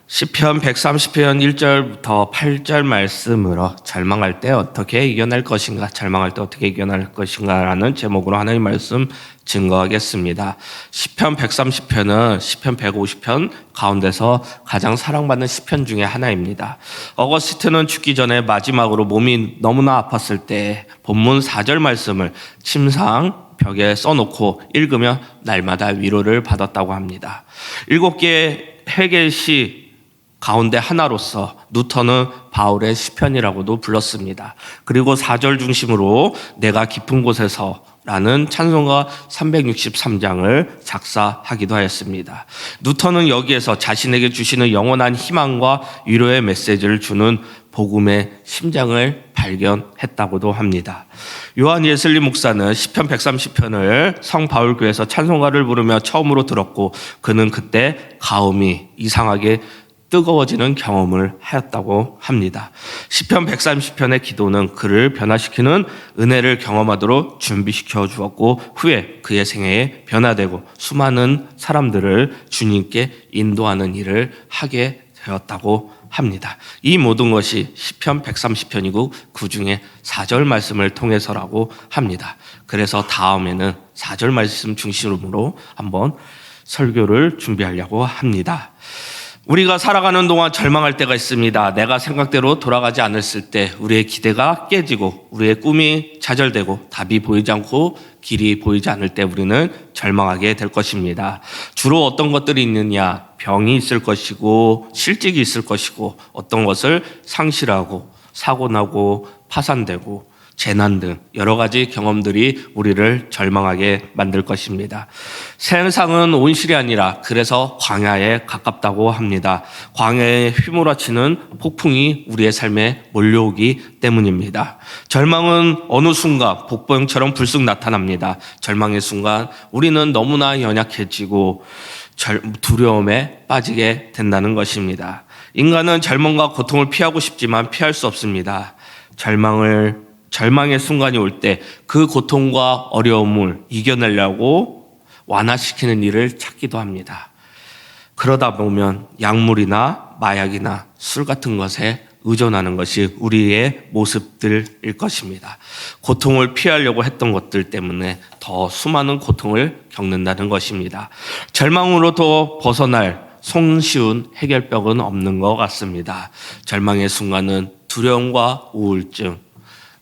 시편 130편 1절부터 8절 말씀으로 절망할 때 어떻게 이겨낼 것인가, 절망할 때 어떻게 이겨낼 것인가라는 제목으로 하나님 말씀 증거하겠습니다. 시편 130편은 시편 150편 가운데서 가장 사랑받는 시편 중에 하나입니다. 어거스틴은 죽기 전에 마지막으로 몸이 너무나 아팠을 때 본문 4절 말씀을 침상 벽에 써놓고 읽으며 날마다 위로를 받았다고 합니다. 7개의 회개시 가운데 하나로서 누턴은 바울의 시편이라고도 불렀습니다. 그리고 4절 중심으로 내가 깊은 곳에서 라는 찬송가 363장을 작사하기도 하였습니다. 누턴은 여기에서 자신에게 주시는 영원한 희망과 위로의 메시지를 주는 복음의 심장을 발견했다고도 합니다. 요한 예슬리 목사는 시편 130편을 성바울교회에서 찬송가를 부르며 처음으로 들었고 그는 그때 가음이 이상하게 뜨거워지는 경험을 하였다고 합니다. 시편 130편의 기도는 그를 변화시키는 은혜를 경험하도록 준비시켜 주었고 후에 그의 생애에 변화되고 수많은 사람들을 주님께 인도하는 일을 하게 되었다고 합니다. 이 모든 것이 시편 130편이고 그중에 4절 말씀을 통해서라고 합니다. 그래서 다음에는 4절 말씀 중심으로 한번 설교를 준비하려고 합니다. 우리가 살아가는 동안 절망할 때가 있습니다. 내가 생각대로 돌아가지 않았을 때 우리의 기대가 깨지고 우리의 꿈이 좌절되고 답이 보이지 않고 길이 보이지 않을 때 우리는 절망하게 될 것입니다. 주로 어떤 것들이 있느냐? 병이 있을 것이고 실직이 있을 것이고 어떤 것을 상실하고 사고나고 파산되고 재난 등 여러 가지 경험들이 우리를 절망하게 만들 것입니다. 세상은 온실이 아니라 그래서 광야에 가깝다고 합니다. 광야에 휘몰아치는 폭풍이 우리의 삶에 몰려오기 때문입니다. 절망은 어느 순간 복병처럼 불쑥 나타납니다. 절망의 순간 우리는 너무나 연약해지고 두려움에 빠지게 된다는 것입니다. 인간은 절망과 고통을 피하고 싶지만 피할 수 없습니다. 절망의 순간이 올 때 그 고통과 어려움을 이겨내려고 완화시키는 일을 찾기도 합니다. 그러다 보면 약물이나 마약이나 술 같은 것에 의존하는 것이 우리의 모습들일 것입니다. 고통을 피하려고 했던 것들 때문에 더 수많은 고통을 겪는다는 것입니다. 절망으로도 벗어날 손쉬운 해결법은 없는 것 같습니다. 절망의 순간은 두려움과 우울증,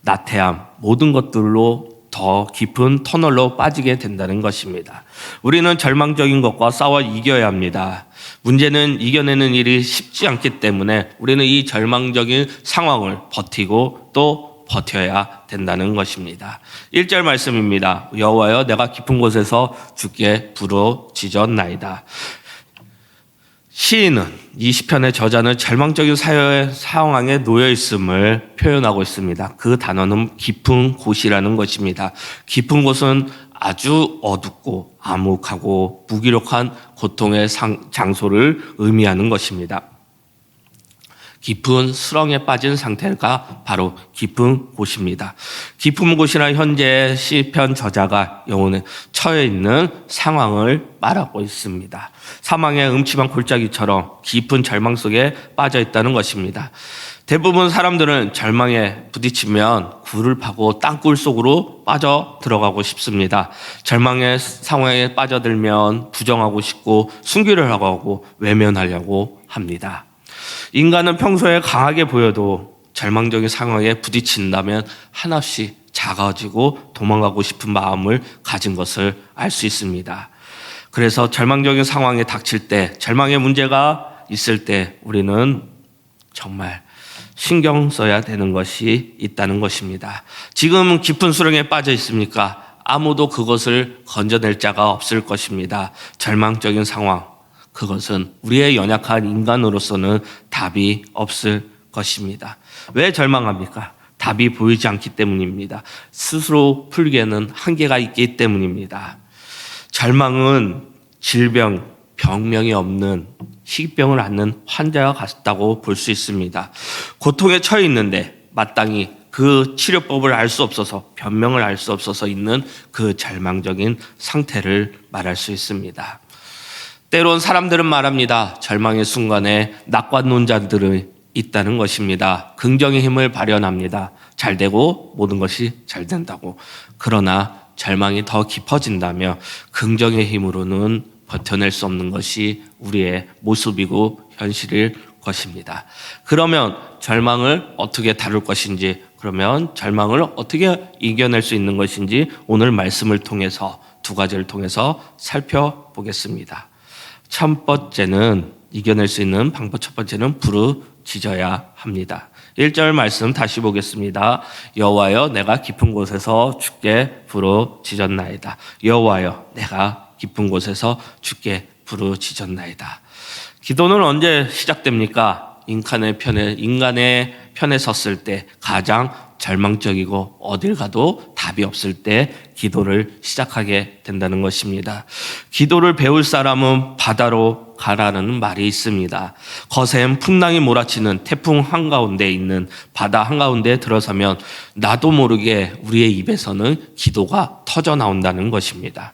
나태함, 모든 것들로 더 깊은 터널로 빠지게 된다는 것입니다. 우리는 절망적인 것과 싸워 이겨야 합니다. 문제는 이겨내는 일이 쉽지 않기 때문에 우리는 이 절망적인 상황을 버티고 또 버텨야 된다는 것입니다. 1절 말씀입니다. 여호와여 내가 깊은 곳에서 주께 부르짖었나이다. 시인은 이 시편의 저자는 절망적인 사회의 상황에 놓여 있음을 표현하고 있습니다. 그 단어는 깊은 곳이라는 것입니다. 깊은 곳은 아주 어둡고 암흑하고 무기력한 고통의 장소를 의미하는 것입니다. 깊은 수렁에 빠진 상태가 바로 깊은 곳입니다. 깊은 곳이나 현재 시편 저자가 영혼에 처해 있는 상황을 말하고 있습니다. 사망의 음침한 골짜기처럼 깊은 절망 속에 빠져 있다는 것입니다. 대부분 사람들은 절망에 부딪히면 굴을 파고 땅굴 속으로 빠져 들어가고 싶습니다. 절망의 상황에 빠져들면 부정하고 싶고 순교를 하고 외면하려고 합니다. 인간은 평소에 강하게 보여도 절망적인 상황에 부딪힌다면 한없이 작아지고 도망가고 싶은 마음을 가진 것을 알 수 있습니다. 그래서 절망적인 상황에 닥칠 때, 절망의 문제가 있을 때 우리는 정말 신경 써야 되는 것이 있다는 것입니다. 지금 깊은 수렁에 빠져 있습니까? 아무도 그것을 건져낼 자가 없을 것입니다. 절망적인 상황, 그것은 우리의 연약한 인간으로서는 답이 없을 것입니다. 왜 절망합니까? 답이 보이지 않기 때문입니다. 스스로 풀기에는 한계가 있기 때문입니다. 절망은 질병, 병명이 없는 희귀병을 앓는 환자와 같다고 볼 수 있습니다. 고통에 처해 있는데 마땅히 그 치료법을 알 수 없어서, 변명을 알 수 없어서 있는 그 절망적인 상태를 말할 수 있습니다. 때론 사람들은 말합니다. 절망의 순간에 낙관론 자들이 있다는 것입니다. 긍정의 힘을 발현합니다. 잘 되고 모든 것이 잘 된다고. 그러나 절망이 더 깊어진다며 긍정의 힘으로는 버텨낼 수 없는 것이 우리의 모습이고 현실일 것입니다. 그러면 절망을 어떻게 다룰 것인지, 그러면 절망을 어떻게 이겨낼 수 있는 것인지 오늘 말씀을 통해서 두 가지를 통해서 살펴보겠습니다. 첫 번째는 이겨낼 수 있는 방법 첫 번째는 부르짖어야 합니다. 1절 말씀 다시 보겠습니다. 여호와여 내가 깊은 곳에서 주께 부르짖었나이다. 여호와여 내가 깊은 곳에서 주께 부르짖었나이다. 기도는 언제 시작됩니까? 인간의 편에 섰을 때 가장 절망적이고 어딜 가도 답이 없을 때 기도를 시작하게 된다는 것입니다. 기도를 배울 사람은 바다로 가라는 말이 있습니다. 거센 풍랑이 몰아치는 태풍 한가운데 있는 바다 한가운데 들어서면 나도 모르게 우리의 입에서는 기도가 터져 나온다는 것입니다.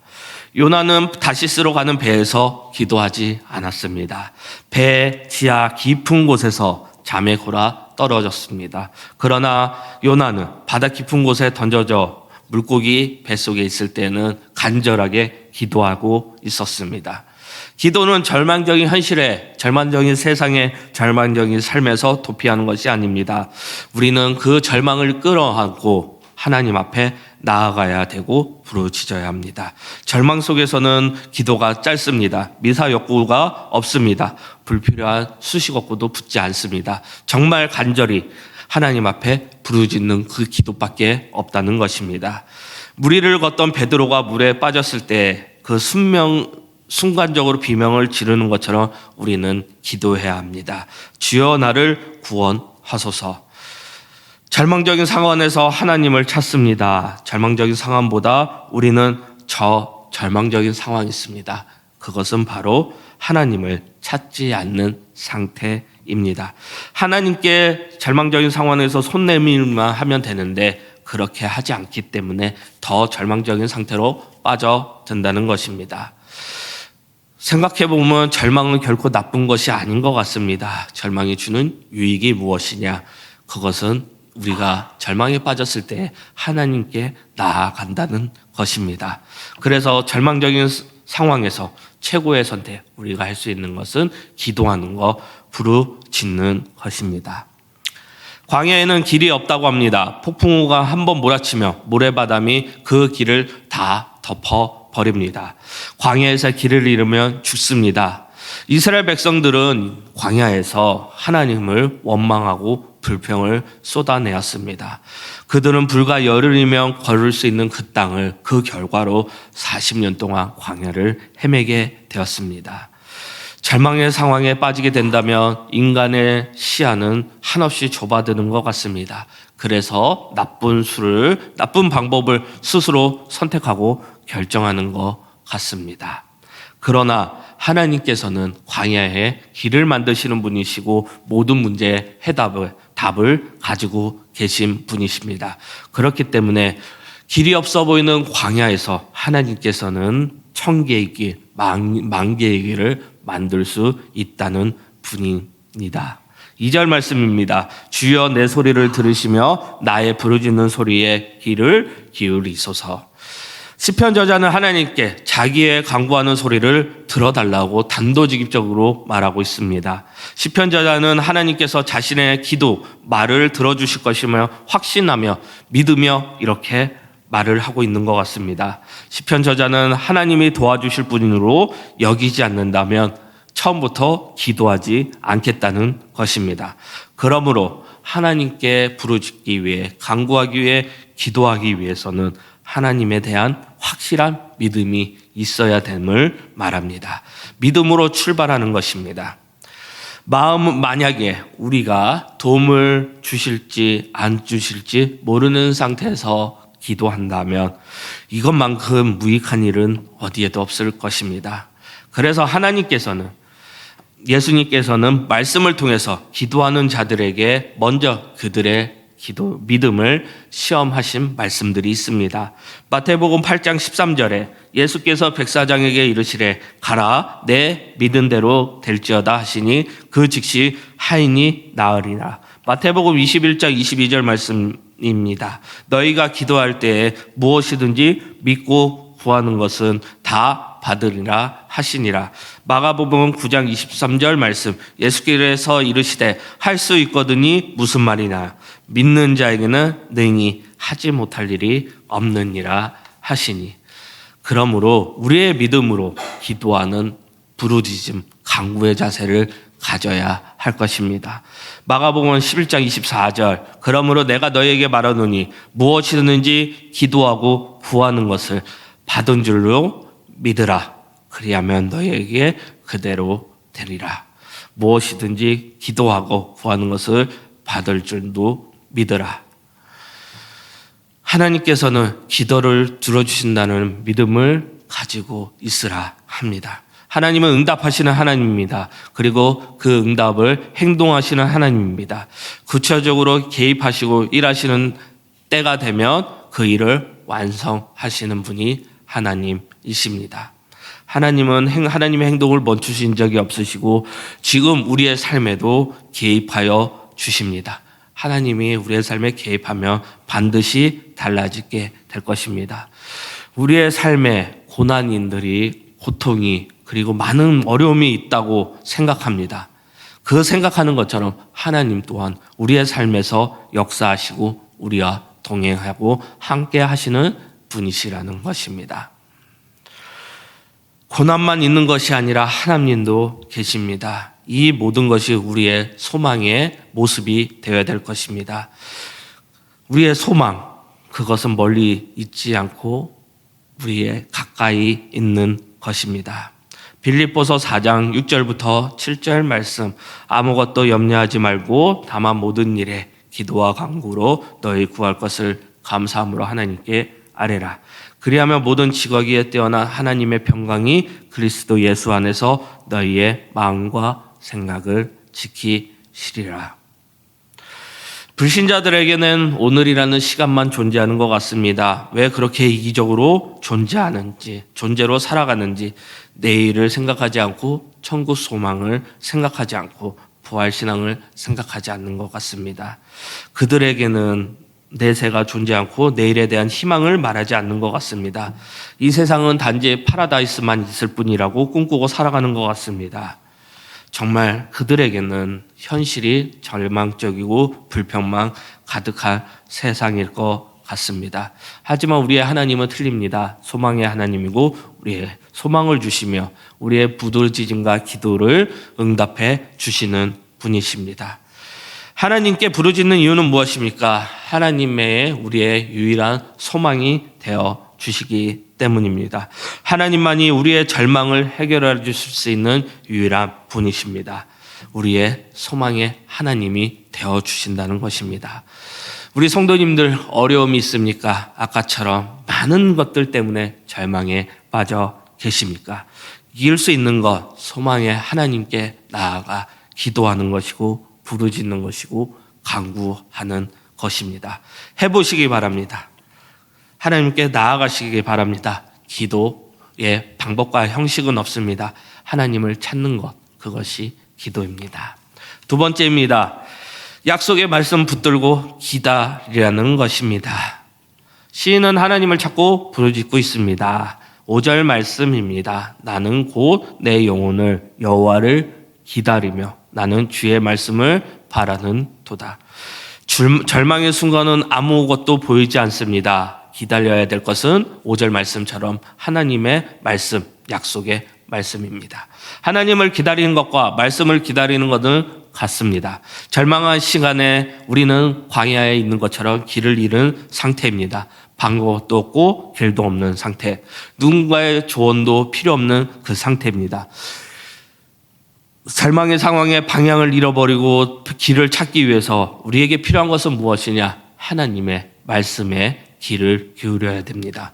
요나는 다시스로 가는 배에서 기도하지 않았습니다. 배 지하 깊은 곳에서 잠에 골아 떨어졌습니다. 그러나 요나는 바다 깊은 곳에 던져져 물고기 뱃속에 있을 때는 간절하게 기도하고 있었습니다. 기도는 절망적인 현실에, 절망적인 세상에, 절망적인 삶에서 도피하는 것이 아닙니다. 우리는 그 절망을 끌어안고 하나님 앞에 나아가야 되고 부르짖어야 합니다. 절망 속에서는 기도가 짧습니다. 미사여구가 없습니다. 불필요한 수식어구도 붙지 않습니다. 정말 간절히 하나님 앞에 부르짖는 그 기도밖에 없다는 것입니다. 무리를 걷던 베드로가 물에 빠졌을 때 그 순간적으로 비명을 지르는 것처럼 우리는 기도해야 합니다. 주여 나를 구원하소서. 절망적인 상황에서 하나님을 찾습니다. 절망적인 상황보다 우리는 절망적인 상황이 있습니다. 그것은 바로 하나님을 찾지 않는 상태입니다. 하나님께 절망적인 상황에서 손 내밀만 하면 되는데 그렇게 하지 않기 때문에 더 절망적인 상태로 빠져든다는 것입니다. 생각해보면 절망은 결코 나쁜 것이 아닌 것 같습니다. 절망이 주는 유익이 무엇이냐? 그것은 우리가 절망에 빠졌을 때 하나님께 나아간다는 것입니다. 그래서 절망적인 상황에서 최고의 선택, 우리가 할 수 있는 것은 기도하는 것, 부르짖는 것입니다. 광야에는 길이 없다고 합니다. 폭풍우가 한번 몰아치며 모래바람이 그 길을 다 덮어버립니다. 광야에서 길을 잃으면 죽습니다. 이스라엘 백성들은 광야에서 하나님을 원망하고 불평을 쏟아내었습니다. 그들은 불과 열흘이면 걸을 수 있는 그 땅을 그 결과로 40년 동안 광야를 헤매게 되었습니다. 절망의 상황에 빠지게 된다면 인간의 시야는 한없이 좁아드는 것 같습니다. 그래서 나쁜 방법을 스스로 선택하고 결정하는 것 같습니다. 그러나 하나님께서는 광야에 길을 만드시는 분이시고 모든 문제의 답을 가지고 계신 분이십니다. 그렇기 때문에 길이 없어 보이는 광야에서 하나님께서는 천개의 길, 만개의 길을 만들 수 있다는 분입니다. 2절 말씀입니다. 주여 내 소리를 들으시며 나의 부르짖는 소리에 귀를 기울이소서. 시편 저자는 하나님께 자기의 간구하는 소리를 들어달라고 단도직입적으로 말하고 있습니다. 시편 저자는 하나님께서 자신의 기도, 말을 들어주실 것이며 확신하며 믿으며 이렇게 말을 하고 있는 것 같습니다. 시편 저자는 하나님이 도와주실 분으로 여기지 않는다면 처음부터 기도하지 않겠다는 것입니다. 그러므로 하나님께 부르짖기 위해, 간구하기 위해, 기도하기 위해서는 하나님에 대한 확실한 믿음이 있어야 됨을 말합니다. 믿음으로 출발하는 것입니다. 만약에 우리가 도움을 주실지 안 주실지 모르는 상태에서 기도한다면 이것만큼 무익한 일은 어디에도 없을 것입니다. 그래서 예수님께서는 말씀을 통해서 기도하는 자들에게 먼저 그들의 믿음을 시험하신 말씀들이 있습니다. 마태복음 8장 13절에 예수께서 백사장에게 이르시되 가라 내 믿은 대로 될지어다 하시니 그 즉시 하인이 나으리라. 마태복음 21장 22절 말씀입니다. 너희가 기도할 때에 무엇이든지 믿고 구하는 것은 다 받으리라 하시니라. 마가복음 9장 23절 말씀, 예수께서 이르시되 할 수 있거든이 무슨 말이냐, 믿는 자에게는 능히 하지 못할 일이 없느니라 하시니. 그러므로 우리의 믿음으로 기도하는 부르짖음, 간구의 자세를 가져야 할 것입니다. 마가복음 11장 24절, 그러므로 내가 너희에게 말하노니 무엇이든지 기도하고 구하는 것을 받은 줄로 믿으라. 그리하면 너희에게 그대로 되리라. 무엇이든지 기도하고 구하는 것을 받을 줄도 믿으라. 하나님께서는 기도를 들어주신다는 믿음을 가지고 있으라 합니다. 하나님은 응답하시는 하나님입니다. 그리고 그 응답을 행동하시는 하나님입니다. 구체적으로 개입하시고 일하시는 때가 되면 그 일을 완성하시는 분이 하나님이십니다. 하나님은 하나님의 행동을 멈추신 적이 없으시고 지금 우리의 삶에도 개입하여 주십니다. 하나님이 우리의 삶에 개입하면 반드시 달라지게 될 것입니다. 우리의 삶에 고난인들이, 고통이, 그리고 많은 어려움이 있다고 생각합니다. 그 생각하는 것처럼 하나님 또한 우리의 삶에서 역사하시고 우리와 동행하고 함께 하시는 분이시라는 것입니다. 고난만 있는 것이 아니라 하나님도 계십니다. 이 모든 것이 우리의 소망의 모습이 되어야 될 것입니다. 우리의 소망, 그것은 멀리 있지 않고 우리의 가까이 있는 것입니다. 빌립보서 4장 6절부터 7절 말씀, 아무것도 염려하지 말고 다만 모든 일에 기도와 간구로 너희 구할 것을 감사함으로 하나님께 아뢰라. 그리하면 모든 지각이에 뛰어난 하나님의 평강이 그리스도 예수 안에서 너희의 마음과 생각을 지키시리라. 불신자들에게는 오늘이라는 시간만 존재하는 것 같습니다. 왜 그렇게 이기적으로 존재하는지, 존재로 살아가는지, 내일을 생각하지 않고 천국 소망을 생각하지 않고 부활신앙을 생각하지 않는 것 같습니다. 그들에게는 내세가 존재 않고 내일에 대한 희망을 말하지 않는 것 같습니다. 이 세상은 단지 파라다이스만 있을 뿐이라고 꿈꾸고 살아가는 것 같습니다. 정말 그들에게는 현실이 절망적이고 불평만 가득한 세상일 것 같습니다. 하지만 우리의 하나님은 틀립니다. 소망의 하나님이고 우리의 소망을 주시며 우리의 부르짖음과 기도를 응답해 주시는 분이십니다. 하나님께 부르짖는 이유는 무엇입니까? 하나님의 우리의 유일한 소망이 되어 주시기 때문입니다. 하나님만이 우리의 절망을 해결해 주실 수 있는 유일한 분이십니다. 우리의 소망의 하나님이 되어 주신다는 것입니다. 우리 성도님들 어려움이 있습니까? 아까처럼 많은 것들 때문에 절망에 빠져 계십니까? 이길 수 있는 것, 소망의 하나님께 나아가 기도하는 것이고 부르짖는 것이고 간구하는 것입니다. 해보시기 바랍니다. 하나님께 나아가시기 바랍니다. 기도의 방법과 형식은 없습니다. 하나님을 찾는 것, 그것이 기도입니다. 두 번째입니다. 약속의 말씀 붙들고 기다리라는 것입니다. 시인은 하나님을 찾고 부르짖고 있습니다. 5절 말씀입니다. 나는 곧 내 영혼을 여호와를 기다리며 나는 주의 말씀을 바라는 도다. 절망의 순간은 아무것도 보이지 않습니다. 기다려야 될 것은 5절 말씀처럼 하나님의 말씀, 약속의 말씀입니다. 하나님을 기다리는 것과 말씀을 기다리는 것은 같습니다. 절망한 시간에 우리는 광야에 있는 것처럼 길을 잃은 상태입니다. 방법도 없고 길도 없는 상태. 누군가의 조언도 필요 없는 그 상태입니다. 절망의 상황에 방향을 잃어버리고 길을 찾기 위해서 우리에게 필요한 것은 무엇이냐? 하나님의 말씀에 귀를 기울여야 됩니다.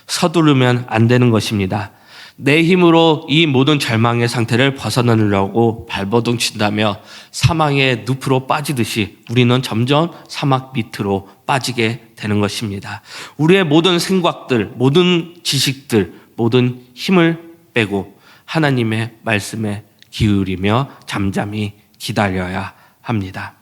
서두르면 안 되는 것입니다. 내 힘으로 이 모든 절망의 상태를 벗어나려고 발버둥 친다며 사망의 늪으로 빠지듯이 우리는 점점 사막 밑으로 빠지게 되는 것입니다. 우리의 모든 생각들, 모든 지식들, 모든 힘을 빼고 하나님의 말씀에 기울이며 잠잠히 기다려야 합니다.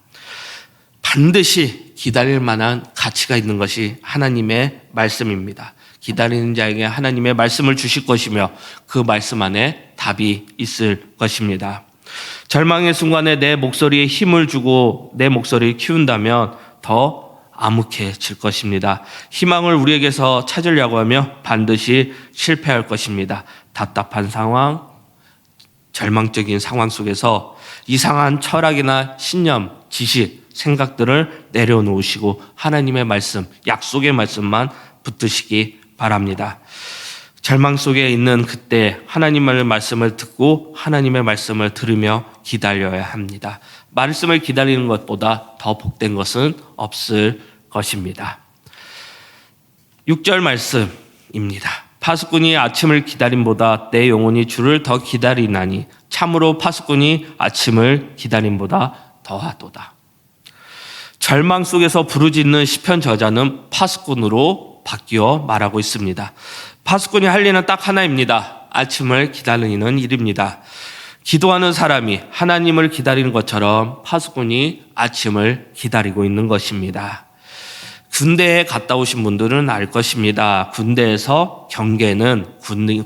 반드시 기다릴 만한 가치가 있는 것이 하나님의 말씀입니다. 기다리는 자에게 하나님의 말씀을 주실 것이며 그 말씀 안에 답이 있을 것입니다. 절망의 순간에 내 목소리에 힘을 주고 내 목소리를 키운다면 더 암흑해질 것입니다. 희망을 우리에게서 찾으려고 하며 반드시 실패할 것입니다. 답답한 상황, 절망적인 상황 속에서 이상한 철학이나 신념, 지식, 생각들을 내려놓으시고 하나님의 말씀, 약속의 말씀만 붙드시기 바랍니다. 절망 속에 있는 그때 하나님의 말씀을 듣고 하나님의 말씀을 들으며 기다려야 합니다. 말씀을 기다리는 것보다 더 복된 것은 없을 것입니다. 6절 말씀입니다. 파수꾼이 아침을 기다림보다 내 영혼이 주를 더 기다리나니 참으로 파수꾼이 아침을 기다림보다 더하도다. 절망 속에서 부르짖는 시편 저자는 파수꾼으로 바뀌어 말하고 있습니다. 파수꾼이 할 일은 딱 하나입니다. 아침을 기다리는 일입니다. 기도하는 사람이 하나님을 기다리는 것처럼 파수꾼이 아침을 기다리고 있는 것입니다. 군대에 갔다 오신 분들은 알 것입니다. 군대에서 경계는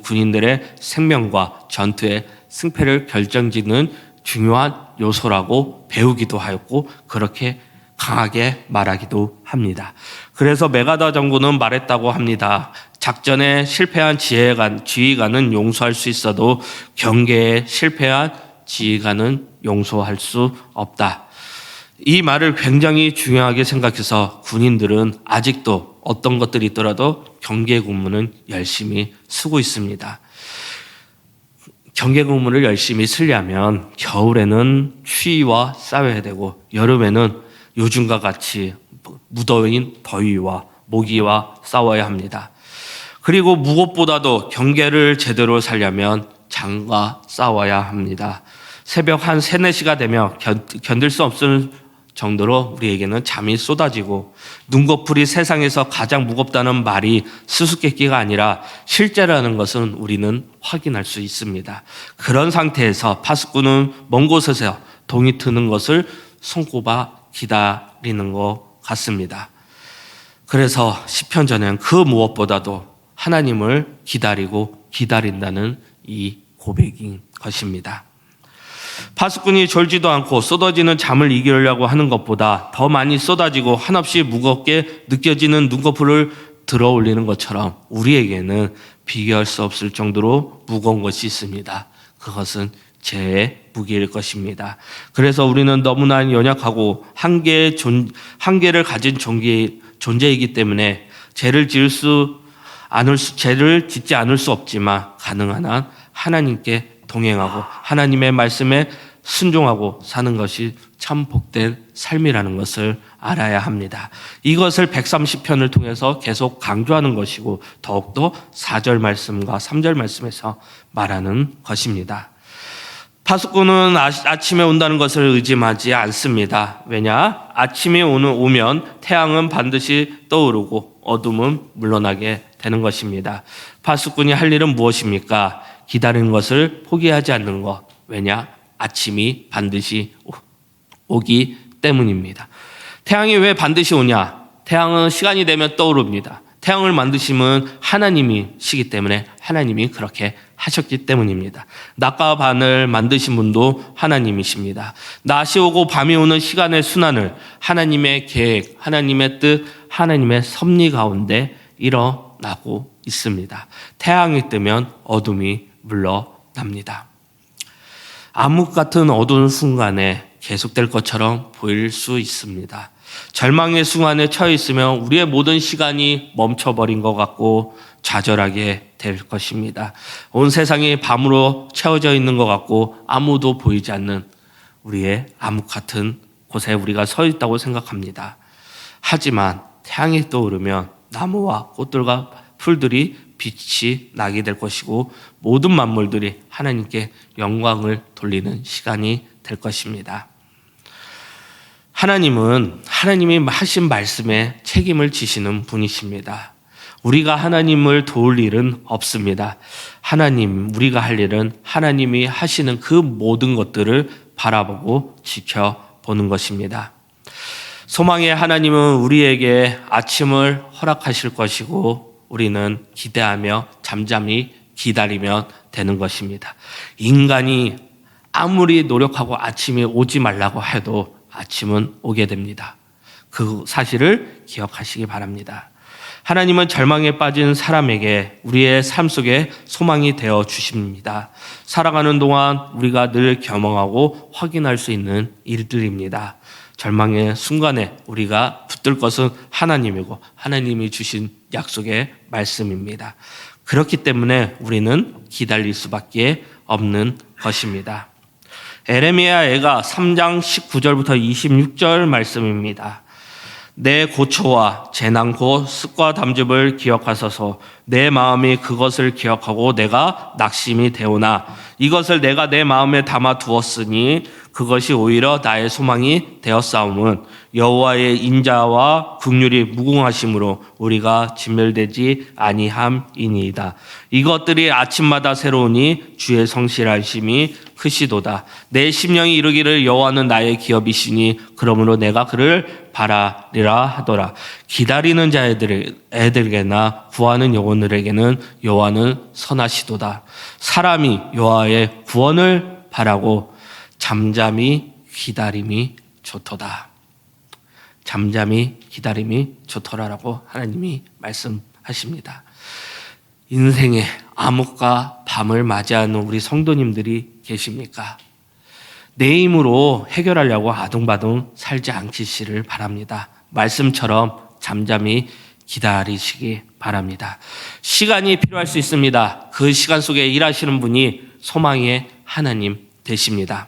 군인들의 생명과 전투의 승패를 결정짓는 중요한 요소라고 배우기도 하였고 그렇게 강하게 말하기도 합니다. 그래서 메가다 장군은 말했다고 합니다. 작전에 실패한 지휘관은 용서할 수 있어도 경계에 실패한 지휘관은 용서할 수 없다. 이 말을 굉장히 중요하게 생각해서 군인들은 아직도 어떤 것들이 있더라도 경계 근무는 열심히 쓰고 있습니다. 경계 근무를 열심히 쓰려면 겨울에는 추위와 싸워야 되고 여름에는 요즘과 같이 무더운 더위와 모기와 싸워야 합니다. 그리고 무엇보다도 경계를 제대로 살려면 장과 싸워야 합니다. 새벽 한 3, 4시가 되면 견딜 수 없을 정도로 우리에게는 잠이 쏟아지고 눈꺼풀이 세상에서 가장 무겁다는 말이 수수께끼가 아니라 실제라는 것은 우리는 확인할 수 있습니다. 그런 상태에서 파수꾼은 먼 곳에서 동이 트는 것을 손꼽아 기다리는 것 같습니다. 그래서 시편전에는 그 무엇보다도 하나님을 기다리고 기다린다는 이 고백인 것입니다. 파수꾼이 졸지도 않고 쏟아지는 잠을 이기려고 하는 것보다 더 많이 쏟아지고 한없이 무겁게 느껴지는 눈꺼풀을 들어 올리는 것처럼 우리에게는 비교할 수 없을 정도로 무거운 것이 있습니다. 그것은 죄의 무게일 것입니다. 그래서 우리는 너무나 연약하고 한계를 가진 존재이기 때문에 죄를 짓지 않을 수 없지만 가능한 한 하나님께 동행하고 하나님의 말씀에 순종하고 사는 것이 참 복된 삶이라는 것을 알아야 합니다. 이것을 130편을 통해서 계속 강조하는 것이고 더욱더 4절 말씀과 3절 말씀에서 말하는 것입니다. 파수꾼은 아침에 온다는 것을 의심하지 않습니다. 왜냐? 아침이 오면 태양은 반드시 떠오르고 어둠은 물러나게 되는 것입니다. 파수꾼이 할 일은 무엇입니까? 기다리는 것을 포기하지 않는 것. 왜냐? 아침이 반드시 오기 때문입니다. 태양이 왜 반드시 오냐? 태양은 시간이 되면 떠오릅니다. 태양을 만드심은 하나님이시기 때문에 하나님이 그렇게 하셨기 때문입니다. 낮과 밤을 만드신 분도 하나님이십니다. 낮이 오고 밤이 오는 시간의 순환을 하나님의 계획, 하나님의 뜻, 하나님의 섭리 가운데 일어나고 있습니다. 태양이 뜨면 어둠이 물러납니다. 암흑 같은 어두운 순간에 계속될 것처럼 보일 수 있습니다. 절망의 순간에 처해 있으면 우리의 모든 시간이 멈춰버린 것 같고 좌절하게 될 것입니다. 온 세상이 밤으로 채워져 있는 것 같고 아무도 보이지 않는 우리의 암흑 같은 곳에 우리가 서 있다고 생각합니다. 하지만 태양이 떠오르면 나무와 꽃들과 풀들이 빛이 나게 될 것이고 모든 만물들이 하나님께 영광을 돌리는 시간이 될 것입니다. 하나님은 하나님이 하신 말씀에 책임을 지시는 분이십니다. 우리가 하나님을 도울 일은 없습니다. 우리가 할 일은 하나님이 하시는 그 모든 것들을 바라보고 지켜보는 것입니다. 소망의 하나님은 우리에게 아침을 허락하실 것이고 우리는 기대하며 잠잠히 기다리면 되는 것입니다. 인간이 아무리 노력하고 아침이 오지 말라고 해도 아침은 오게 됩니다. 그 사실을 기억하시기 바랍니다. 하나님은 절망에 빠진 사람에게 우리의 삶 속에 소망이 되어 주십니다. 살아가는 동안 우리가 늘 경험하고 확인할 수 있는 일들입니다. 절망의 순간에 우리가 붙들 것은 하나님이고 하나님이 주신 약속의 말씀입니다. 그렇기 때문에 우리는 기다릴 수밖에 없는 것입니다. 에레미야가 3장 19절부터 26절 말씀입니다. 내 고초와 재난 곧 습과 담즙을 기억하소서. 내 마음이 그것을 기억하고 내가 낙심이 되오나 이것을 내가 내 마음에 담아 두었으니 그것이 오히려 나의 소망이 되었사옴은 여호와의 인자와 긍휼이 무궁하심으로 우리가 진멸되지 아니함이니이다. 이것들이 아침마다 새로우니 주의 성실하심이 크시도다. 내 심령이 이르기를 여호와는 나의 기업이시니 그러므로 내가 그를 바라리라 하더라. 기다리는 자애들에게나 구하는 영혼들에게는 여호와는 선하시도다. 사람이 여호와의 구원을 바라고 잠잠히 기다림이 좋도다. 잠잠히 기다림이 좋더라라고 하나님이 말씀하십니다. 인생의 암흑과 밤을 맞이하는 우리 성도님들이 계십니까? 내 힘으로 해결하려고 아둥바둥 살지 않기를 바랍니다. 말씀처럼 잠잠히 기다리시기 바랍니다. 시간이 필요할 수 있습니다. 그 시간 속에 일하시는 분이 소망의 하나님 되십니다.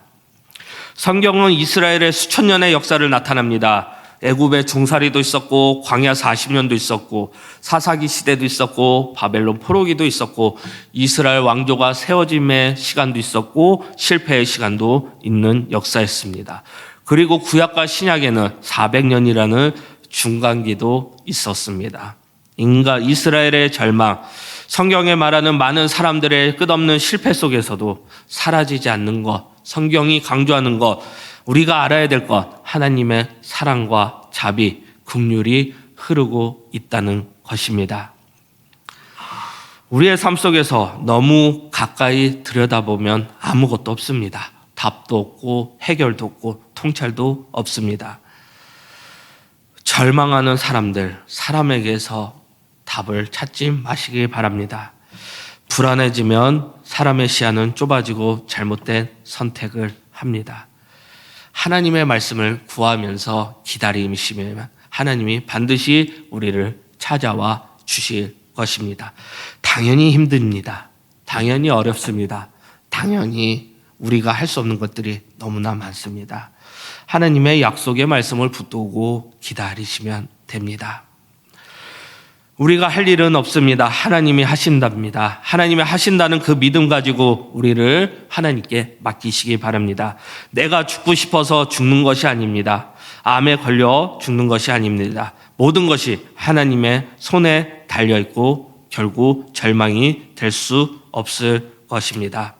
성경은 이스라엘의 수천 년의 역사를 나타납니다. 애굽의 종살이도 있었고 광야 40년도 있었고 사사기 시대도 있었고 바벨론 포로기도 있었고 이스라엘 왕조가 세워짐의 시간도 있었고 실패의 시간도 있는 역사였습니다. 그리고 구약과 신약에는 400년이라는 중간기도 있었습니다. 이스라엘의 절망, 성경에 말하는 많은 사람들의 끝없는 실패 속에서도 사라지지 않는 것, 성경이 강조하는 것, 우리가 알아야 될 것, 하나님의 사랑과 자비, 긍휼이 흐르고 있다는 것입니다. 우리의 삶 속에서 너무 가까이 들여다보면 아무것도 없습니다. 답도 없고 해결도 없고 통찰도 없습니다. 절망하는 사람에게서 답을 찾지 마시기 바랍니다. 불안해지면 사람의 시야는 좁아지고 잘못된 선택을 합니다. 하나님의 말씀을 구하면서 기다리시면 하나님이 반드시 우리를 찾아와 주실 것입니다. 당연히 힘듭니다. 당연히 어렵습니다. 당연히 우리가 할 수 없는 것들이 너무나 많습니다. 하나님의 약속의 말씀을 붙들고 기다리시면 됩니다. 우리가 할 일은 없습니다. 하나님이 하신답니다. 하나님이 하신다는 그 믿음 가지고 우리를 하나님께 맡기시기 바랍니다. 내가 죽고 싶어서 죽는 것이 아닙니다. 암에 걸려 죽는 것이 아닙니다. 모든 것이 하나님의 손에 달려있고 결국 절망이 될 수 없을 것입니다.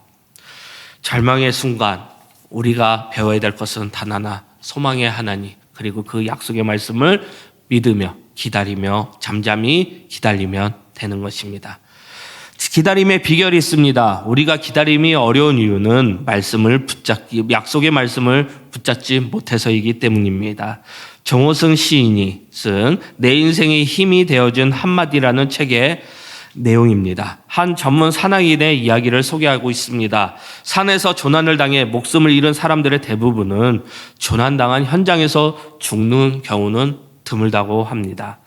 절망의 순간 우리가 배워야 될 것은 단 하나, 소망의 하나님, 그리고 그 약속의 말씀을 믿으며 기다리며 잠잠히 기다리면 되는 것입니다. 기다림의 비결이 있습니다. 우리가 기다림이 어려운 이유는 약속의 말씀을 붙잡지 못해서이기 때문입니다. 정호승 시인이 쓴 내 인생의 힘이 되어준 한마디라는 책의 내용입니다. 한 전문 산악인의 이야기를 소개하고 있습니다. 산에서 조난을 당해 목숨을 잃은 사람들의 대부분은 조난당한 현장에서 죽는 경우는 드물다고 합니다.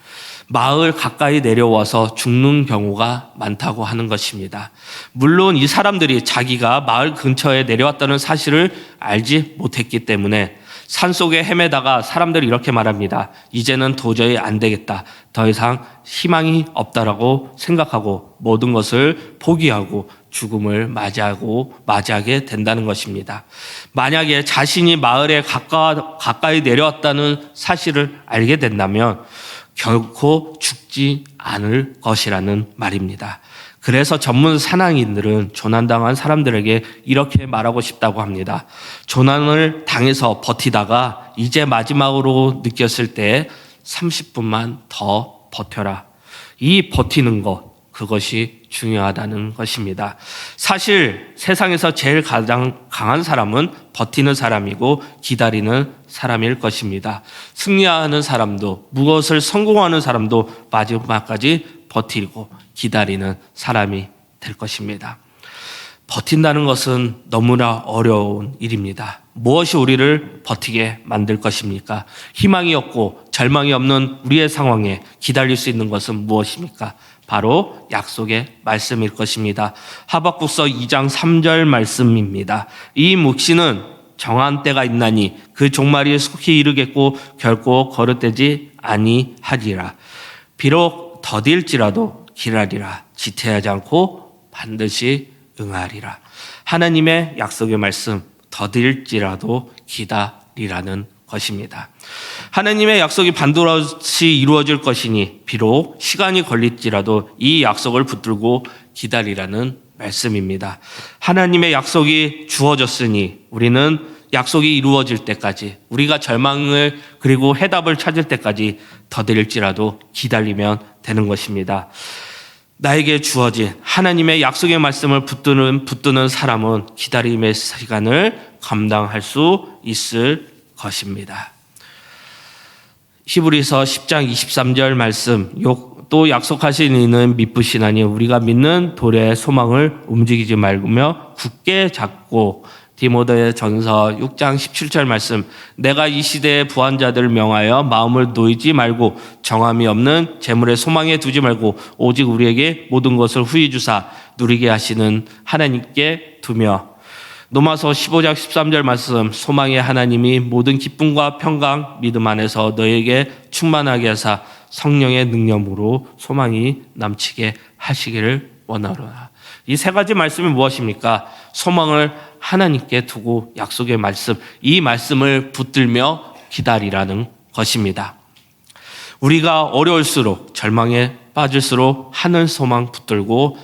마을 가까이 내려와서 죽는 경우가 많다고 하는 것입니다. 물론 이 사람들이 자기가 마을 근처에 내려왔다는 사실을 알지 못했기 때문에 산속에 헤매다가 사람들이 이렇게 말합니다. 이제는 도저히 안 되겠다. 더 이상 희망이 없다라고 생각하고 모든 것을 포기하고 죽음을 맞이하게 된다는 것입니다. 만약에 자신이 마을에 가까이 내려왔다는 사실을 알게 된다면 결코 죽지 않을 것이라는 말입니다. 그래서 전문 사냥인들은 조난당한 사람들에게 이렇게 말하고 싶다고 합니다. 조난을 당해서 버티다가 이제 마지막으로 느꼈을 때 30분만 더 버텨라. 이 버티는 것, 그것이 중요하다는 것입니다. 사실 세상에서 제일 가장 강한 사람은 버티는 사람이고 기다리는 사람일 것입니다. 승리하는 사람도, 무엇을 성공하는 사람도 마지막까지 버티고 기다리는 사람이 될 것입니다. 버틴다는 것은 너무나 어려운 일입니다. 무엇이 우리를 버티게 만들 것입니까? 희망이 없고 절망이 없는 우리의 상황에 기다릴 수 있는 것은 무엇입니까? 바로 약속의 말씀일 것입니다. 하박국서 2장 3절 말씀입니다. 이 묵시는 정한 때가 있나니 그 종말이 속히 이르겠고 결코 거릇되지 아니하리라. 비록 더딜지라도 기다리라. 지체하지 않고 반드시 응하리라. 하나님의 약속의 말씀, 더딜지라도 기다리라는 것입니다. 하나님의 약속이 반드시 이루어질 것이니 비록 시간이 걸릴지라도 이 약속을 붙들고 기다리라는 말씀입니다. 하나님의 약속이 주어졌으니 우리는 약속이 이루어질 때까지, 우리가 절망을 그리고 해답을 찾을 때까지 더딜지라도 기다리면 되는 것입니다. 나에게 주어진 하나님의 약속의 말씀을 붙드는 사람은 기다림의 시간을 감당할 수 있을 것입니다. 히브리서 10장 23절 말씀, 또 약속하신 이는 미쁘시나니 우리가 믿는 돌의 소망을 움직이지 말며 굳게 잡고. 디모데 전서 6장 17절 말씀, 내가 이 시대의 부한 자들을 명하여 마음을 놓이지 말고 정함이 없는 재물의 소망에 두지 말고 오직 우리에게 모든 것을 후히 주사 누리게 하시는 하나님께 두며. 로마서 15장 13절 말씀, 소망의 하나님이 모든 기쁨과 평강 믿음 안에서 너에게 충만하게 하사 성령의 능력으로 소망이 넘치게 하시기를 원하노라. 이 세 가지 말씀이 무엇입니까? 소망을 하나님께 두고 약속의 말씀, 이 말씀을 붙들며 기다리라는 것입니다. 우리가 어려울수록, 절망에 빠질수록 하늘 소망 붙들고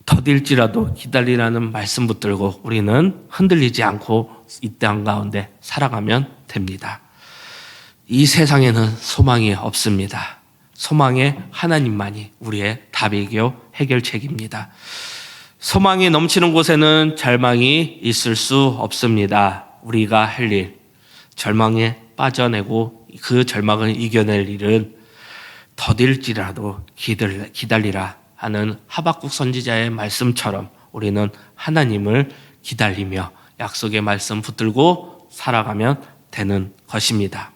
더딜지라도 기다리라는 말씀 붙들고 우리는 흔들리지 않고 이 땅 가운데 살아가면 됩니다. 이 세상에는 소망이 없습니다. 소망의 하나님만이 우리의 답이고 해결책입니다. 소망이 넘치는 곳에는 절망이 있을 수 없습니다. 우리가 할 일, 절망에 빠져내고 그 절망을 이겨낼 일은 더딜지라도 기다리라 하는 하박국 선지자의 말씀처럼 우리는 하나님을 기다리며 약속의 말씀 붙들고 살아가면 되는 것입니다.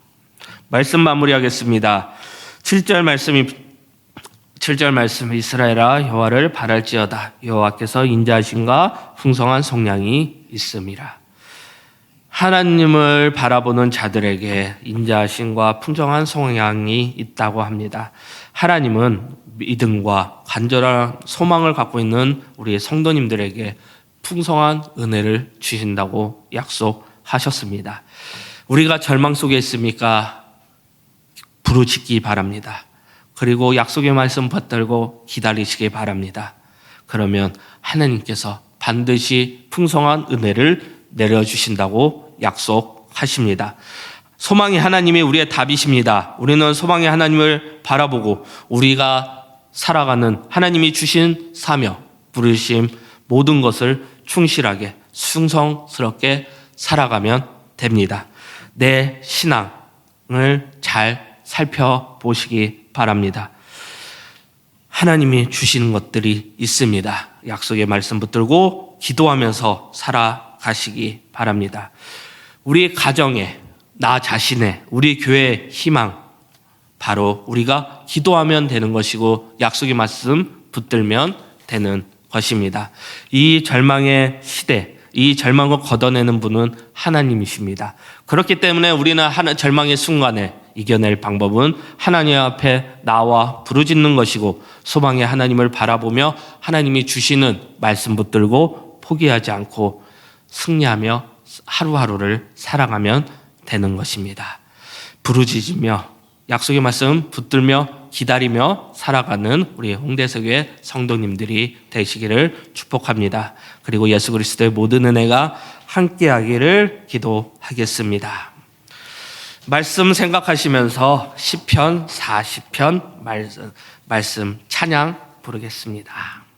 말씀 마무리하겠습니다. 7절 말씀, 이스라엘아 여호와를 바랄지어다. 여호와께서 인자하심과 풍성한 속량이 있음이라. 하나님을 바라보는 자들에게 인자하심과 풍성한 속량이 있다고 합니다. 하나님은 믿음과 간절한 소망을 갖고 있는 우리 성도님들에게 풍성한 은혜를 주신다고 약속하셨습니다. 우리가 절망 속에 있습니까? 부르짖기 바랍니다. 그리고 약속의 말씀 붙들고 기다리시기 바랍니다. 그러면 하나님께서 반드시 풍성한 은혜를 내려주신다고 약속하십니다. 소망의 하나님이 우리의 답이십니다. 우리는 소망의 하나님을 바라보고 우리가 살아가는 하나님이 주신 사명, 부르심 모든 것을 충실하게 충성스럽게 살아가면 됩니다. 내 신앙을 잘 살펴보시기 바랍니다. 하나님이 주시는 것들이 있습니다. 약속의 말씀 붙들고 기도하면서 살아가시기 바랍니다. 우리 가정에, 나 자신의, 우리 교회의 희망, 바로 우리가 기도하면 되는 것이고 약속의 말씀 붙들면 되는 것입니다. 이 절망의 시대, 이 절망을 걷어내는 분은 하나님이십니다. 그렇기 때문에 우리는 절망의 순간에 이겨낼 방법은 하나님 앞에 나와 부르짖는 것이고 소망의 하나님을 바라보며 하나님이 주시는 말씀 붙들고 포기하지 않고 승리하며 하루하루를 살아가면 되는 것입니다. 부르짖으며 약속의 말씀 붙들며 기다리며 살아가는 우리 홍대서교회 성도님들이 되시기를 축복합니다. 그리고 예수 그리스도의 모든 은혜가 함께하기를 기도하겠습니다. 말씀 생각하시면서 시편 40편 말씀 찬양 부르겠습니다.